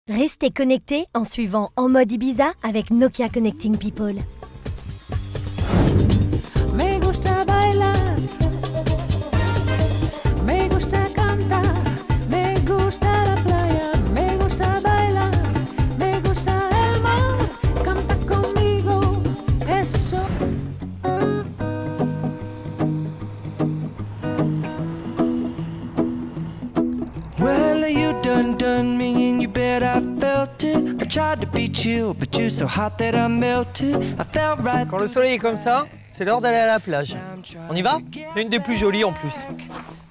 Restez connectés en suivant En Mode Ibiza avec Nokia Connecting People. Me gusta bailar, me gusta cantar, me gusta la playa, me gusta bailar, me gusta el mar, canta conmigo, eso. Well, you done me and you bet I felt it. I tried to be chill, but you're so hot that I melted. I felt right. Quand le soleil est comme ça, c'est l'heure d'aller à la plage. On y va? Une des plus jolies en plus.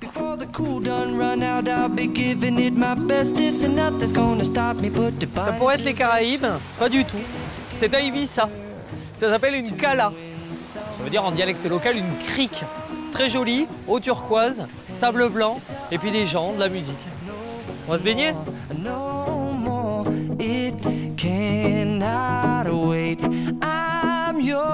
Before the cool done run out, I'll be giving it my bestest, and nothing's gonna stop me but divine. Ça pourrait être les Caraïbes? Pas du tout. C'est à Ibiza. Ça s'appelle une cala. Ça veut dire en dialecte local une crique. Très jolie, eau turquoise, sable blanc, et puis des gens, de la musique. On va se baigner? No more, it cannot wait. I'm yours.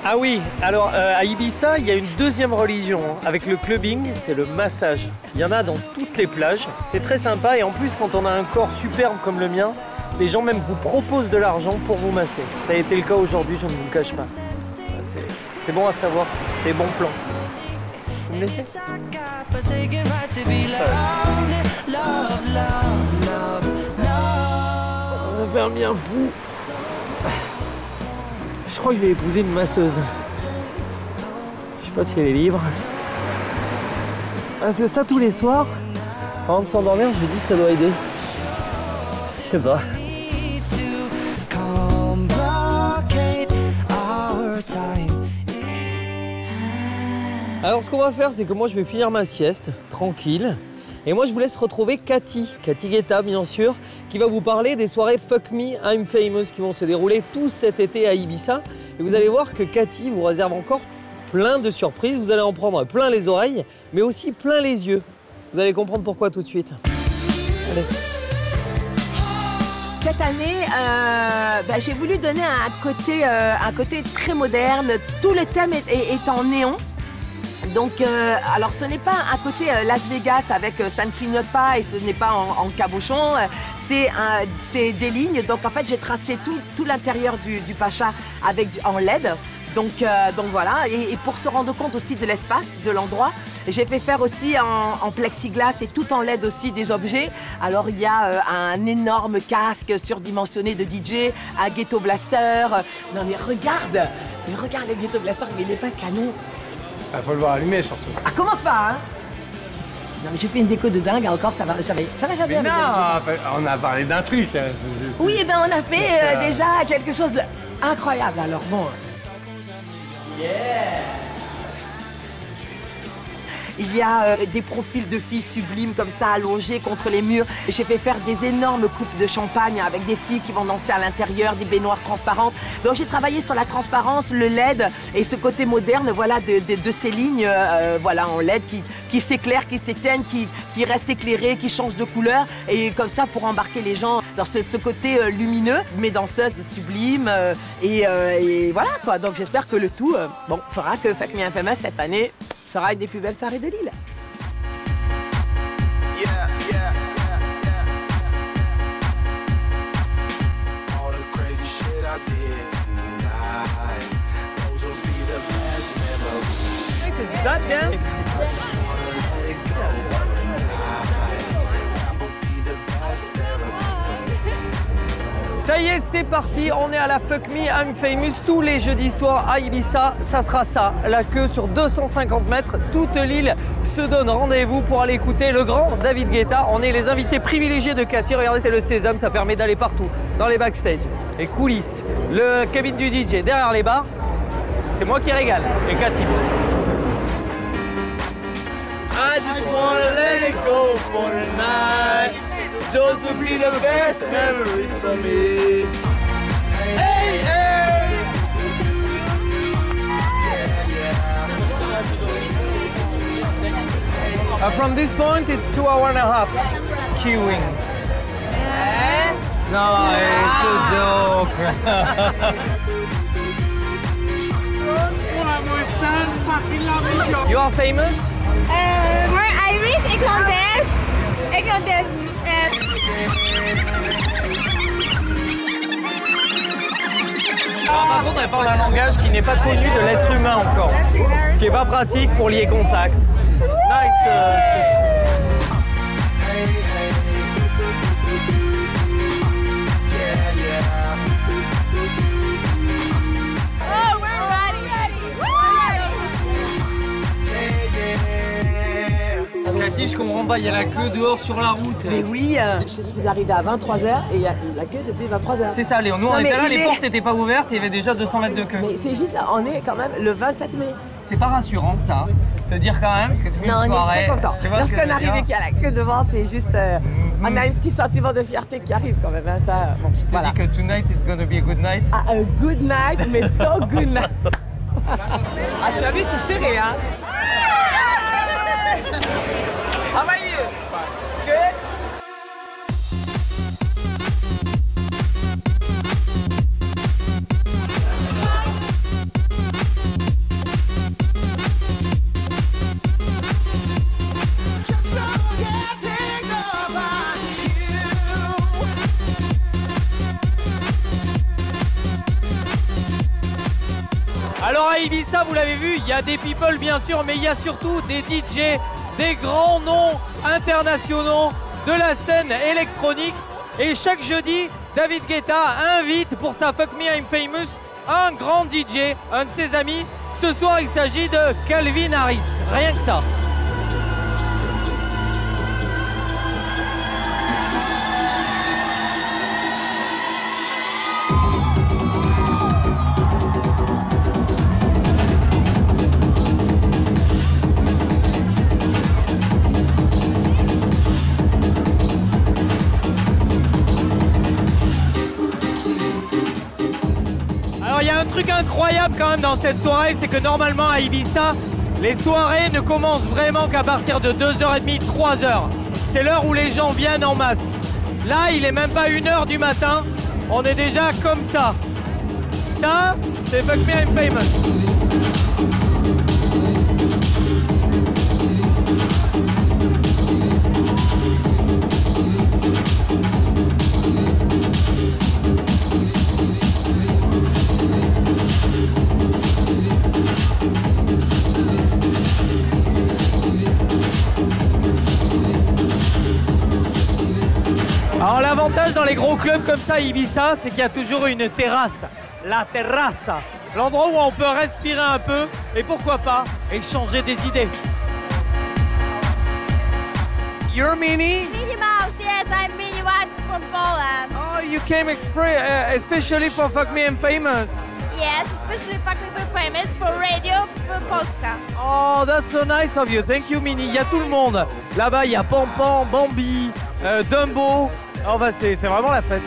Ah oui, alors à Ibiza, il y a une deuxième religion avec le clubbing, c'est le massage. Il y en a dans toutes les plages, c'est très sympa et en plus quand on a un corps superbe comme le mien, les gens même vous proposent de l'argent pour vous masser. Ça a été le cas aujourd'hui, je ne vous le cache pas. C'est bon à savoir, c'est des bons plans. Vous me laissez? Ça fait un bien fou. Je crois que je vais épouser une masseuse. Je sais pas si elle est libre. Parce que ça, tous les soirs, avant de s'endormir, je dis que ça doit aider. Je sais pas. Alors ce qu'on va faire, c'est que moi je vais finir ma sieste, tranquille. Et moi je vous laisse retrouver Cathy Guetta bien sûr, qui va vous parler des soirées Fuck Me, I'm Famous qui vont se dérouler tout cet été à Ibiza. Et vous allez voir que Cathy vous réserve encore plein de surprises. Vous allez en prendre plein les oreilles, mais aussi plein les yeux. Vous allez comprendre pourquoi tout de suite. Allez. Cette année, j'ai voulu donner un côté très moderne. Tout le thème est en néon. Donc, alors ce n'est pas un côté Las Vegas avec ça ne clignote pas et ce n'est pas en cabochon, c'est des lignes. Donc en fait, j'ai tracé tout l'intérieur du Pacha en LED. Donc voilà, et pour se rendre compte aussi de l'espace, de l'endroit, j'ai fait faire aussi en plexiglas et tout en LED aussi des objets. Alors il y a un énorme casque surdimensionné de DJ, un ghetto blaster. Non mais regarde le ghetto blaster, mais il n'est pas canon. Il faut le voir allumé surtout. Ah, commence pas, hein. Non, mais j'ai fait une déco de dingue, encore, ça va jamais. Mais non, on a parlé d'un truc. Hein. Oui, eh ben on a fait déjà quelque chose d'incroyable, alors bon. Yeah. Il y a des profils de filles sublimes comme ça, allongées contre les murs. J'ai fait faire des énormes coupes de champagne avec des filles qui vont danser à l'intérieur, des baignoires transparentes. Donc j'ai travaillé sur la transparence, le LED et ce côté moderne, voilà, de ces lignes voilà, en LED qui s'éclairent, qui s'éteignent, qui restent éclairées, qui changent de couleur. Et comme ça pour embarquer les gens dans ce côté lumineux, mes danseuses sublimes. Et voilà quoi. Donc j'espère que le tout fera que Fuck Me I'm Famous cette année sera une des plus belles soirées de l'île. Ça y est, c'est parti, on est à la Fuck Me I'm Famous tous les jeudis soirs à Ibiza. Ça sera ça, la queue sur 250 mètres. Toute l'île se donne rendez-vous pour aller écouter le grand David Guetta. On est les invités privilégiés de Cathy. Regardez, c'est le sésame, ça permet d'aller partout, dans les backstage, les coulisses, le cabine du DJ, derrière les bars. C'est moi qui régale, et Cathy. I just wanna let it go for tonight. Those will be the best memories for me. Hey, hey! From this point, it's 2.5 hours queuing. No, it's a joke. You are famous? More Irish, Irlandais. Alors, par contre, elle parle un langage qui n'est pas connu de l'être humain encore. Ce qui n'est pas pratique pour lier contact. Nice. Oh, we're ready. Cathy, je comprends pas, il y a la queue dehors sur la route. Mais oui, je suis arrivée à 23h et il y a la queue depuis 23h. C'est ça, Léon. Nous, on était là, les portes n'étaient pas ouvertes, il y avait déjà 200 mètres de queue. Mais c'est juste, on est quand même le 27 mai. C'est pas rassurant, ça. Te dire quand même que tu fais une Non, soirée. on est très contents. Tu vois ce que je Lorsqu'on veux arrive et dire? qu'il y a la queue devant, c'est juste... On a un petit sentiment de fierté qui arrive quand même. Hein, ça, bon, Je te dis que tonight it's gonna be a good night. Ah, a good night, mais so good night. Ah, tu as vu, c'est serré, hein? How are you? Good? Alors à Ibiza, vous l'avez vu, il y a des people bien sûr, mais il y a surtout des DJ, des grands noms internationaux de la scène électronique. Et chaque jeudi, David Guetta invite pour sa Fuck Me I'm Famous un grand DJ, un de ses amis. Ce soir, il s'agit de Calvin Harris, rien que ça. Alors il y a un truc incroyable quand même dans cette soirée, c'est que normalement à Ibiza, les soirées ne commencent vraiment qu'à partir de 2h30, 3h. C'est l'heure où les gens viennent en masse. Là, il est même pas 1h du matin, on est déjà comme ça. Ça, c'est Fuck Me I'm Famous. Alors l'avantage dans les gros clubs comme ça à Ibiza, c'est qu'il y a toujours une terrasse. La terrasse. L'endroit où on peut respirer un peu et pourquoi pas échanger des idées. You're Minnie? Minnie Mouse, yes, I'm Minnie Mouse from Poland. Oh, you came especially for Fuck Me I'm Famous. Yes, especially Fuck Me I'm Famous for Radio for Polska. Oh, that's so nice of you. Thank you, Minnie. Il y a tout le monde. Là-bas, il y a Pampan, Bambi, Dumbo. Oh, bah, c'est vraiment la fête.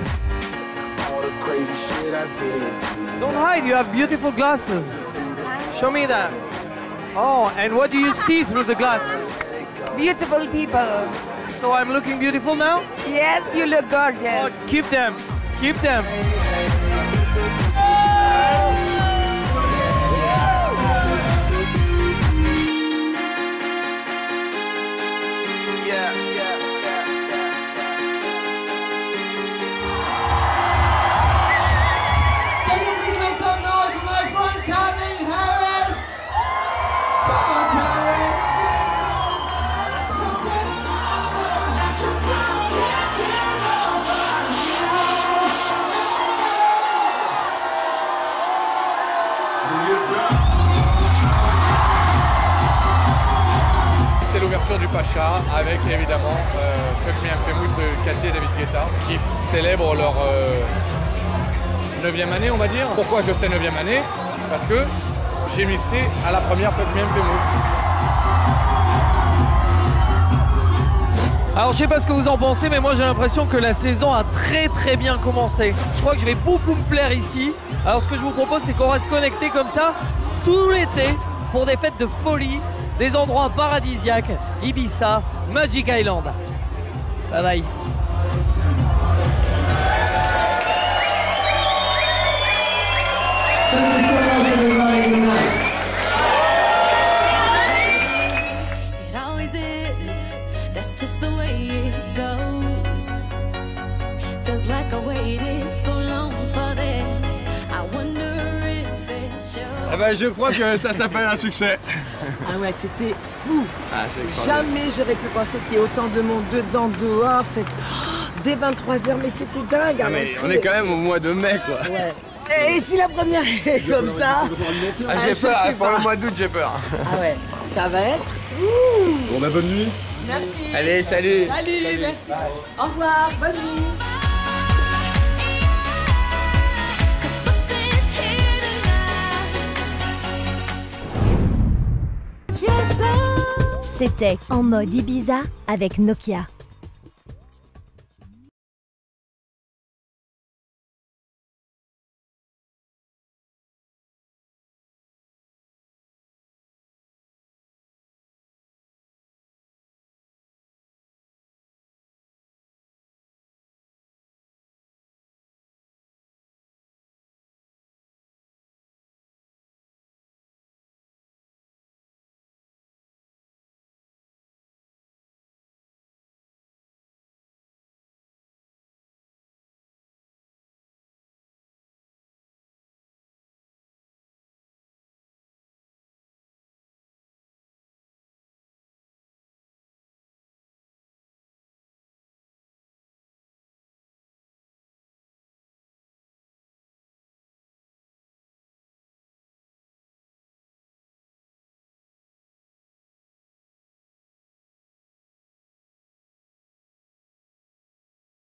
Don't hide, you have beautiful glasses. Show me that. Oh, and what do you see through the glass? Beautiful people. So I'm looking beautiful now? Yes, you look gorgeous. Oh, keep them. Keep them. C'est l'ouverture du Pacha avec évidemment Fuck Me I'm Famous de Cathy et David Guetta qui célèbrent leur 9e année on va dire. Pourquoi je sais 9e année? Parce que j'ai mixé à la première Fuck Me I'm Famous. Alors je sais pas ce que vous en pensez, mais moi j'ai l'impression que la saison a très bien commencé. Je crois que je vais beaucoup me plaire ici. Alors ce que je vous propose, c'est qu'on reste connecté comme ça tout l'été pour des fêtes de folie, des endroits paradisiaques, Ibiza, Magic Island. Bye bye. Feels like I waited so long for this. I wonder if it's yours. Ah bah, je crois que ça s'appelle un succès. Ah ouais, c'était fou. Ah, c'est extraordinaire. Jamais j'aurais pu penser qu'il y ait autant de monde dedans, dehors. Dès 23h, mais c'était dingue. Ah, mais on est quand même au mois de mai, quoi. Ouais. Et si la première est comme ça, Ah, j'ai je peur, sais pour pas. le mois d'août, j'ai peur. Ah ouais, ça va être. Bon bah, bonne nuit. Merci. Allez, salut. Salut, merci. Au revoir, bonne nuit. Something's here tonight. C'était En mode Ibiza avec Nokia.